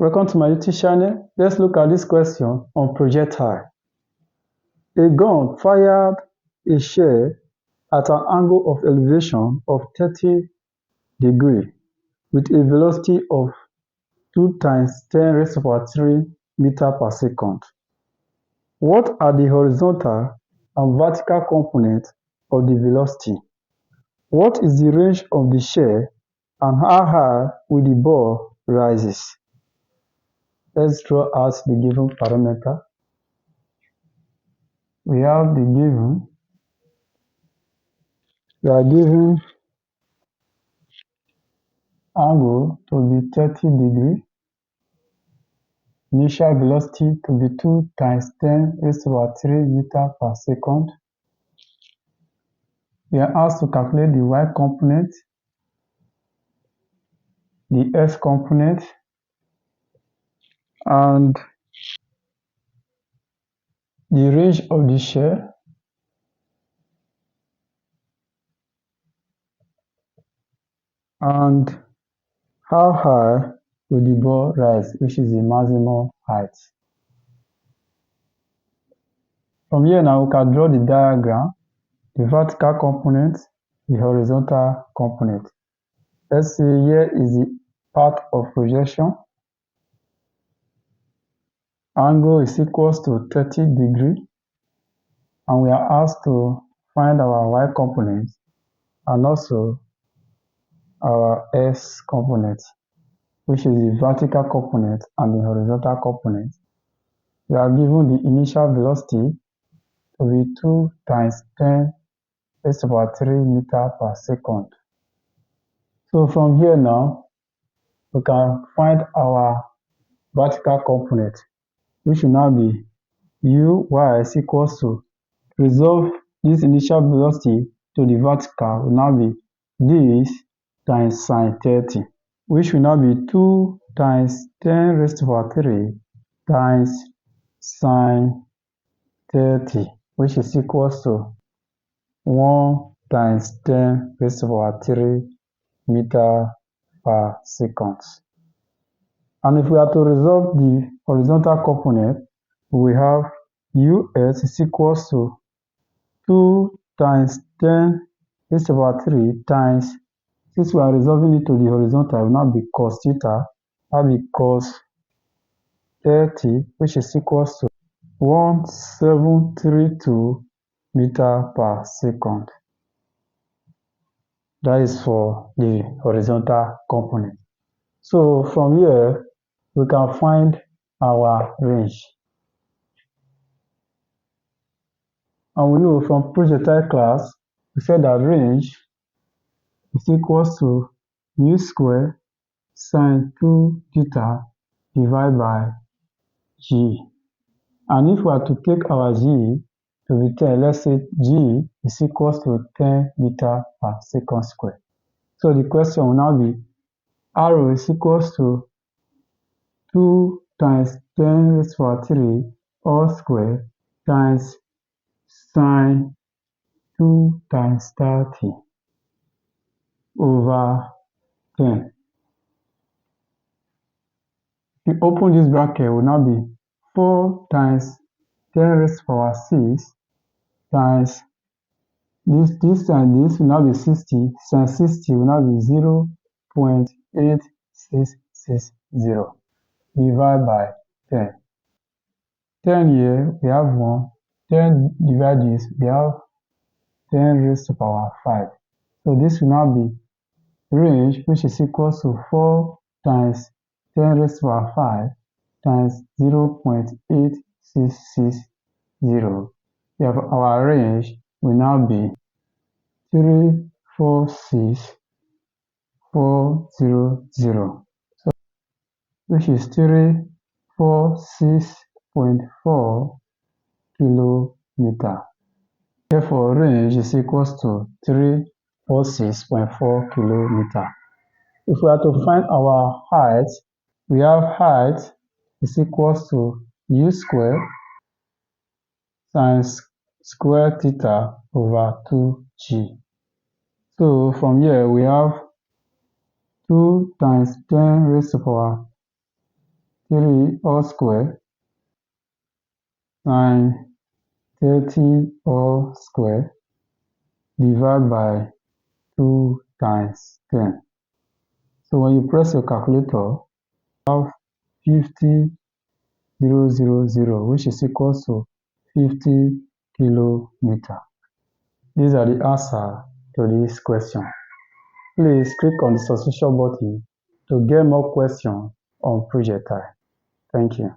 Welcome to my YouTube channel. Let's look at this question on projectile. A gun fired a shell at an angle of elevation of 30 degrees with a velocity of 2 × 10⁻³ meters per second. What are the horizontal and vertical components of the velocity? What is the range of the shell and how high will the ball rise? Let's draw out the given parameter. We are given angle to be 30 degrees, initial velocity to be 2 × 10⁻³ meters per second. We are asked to calculate the y component, the x component, and the range of the shell, and how high will the ball rise, which is the maximum height. From here now, we can draw the diagram, the vertical component, the horizontal component. Let's see, here is the path of projection. Angle is equals to 30 degrees, and we are asked to find our y component and also our x component, which is the vertical component and the horizontal component. We are given the initial velocity to be 2 × 10⁻³ meters per second. So from here now, we can find our vertical component, which will now be uy is equals to resolve this initial velocity to the vertical will now be this times sine 30, which will now be 2 × 10⁻³ times sine 30, which is equals to 1 × 10⁻³ meters per second. And if we are to resolve the horizontal component, we have us is equals to 2 × 10⁻³ times, since we are resolving it to the horizontal, it will now be cos theta, that will be cos 30, which is equals to 1732 meters per second. That is for the horizontal component. So from here, we can find our range. And we know from projectile class, we said that range is equals to u² sine 2 theta divided by g. And if we are to take our g to be 10, let's say g is equals to 10 meters per second square. So the question will now be r is equals to 2 × 10⁻³ all square times sine 2 × 30 over 10. If you open this bracket, it will now be 4 × 10⁻⁶ times this and this will now be 60. Sine 60 will now be 0.8660 divided by 10. 10 here, we have 1. 10 divided this, we have 10⁵. So this will now be range, which is equals to 4 × 10⁵ times 0.8660. Our range will now be 346,400, so which is 346.4 kilometers. Therefore, range is equals to 346.4 kilometers. If we are to find our height, we have height is equals to u² times square theta over 2g. So from here we have 2 × 10⁻³ 3 all square times 30 all square divided by 2 times 10. So when you press your calculator, you have 50,000, which is equal to 50 kilometer. These are the answers to this question. Please click on the subscription button to get more questions on projectile. Thank you.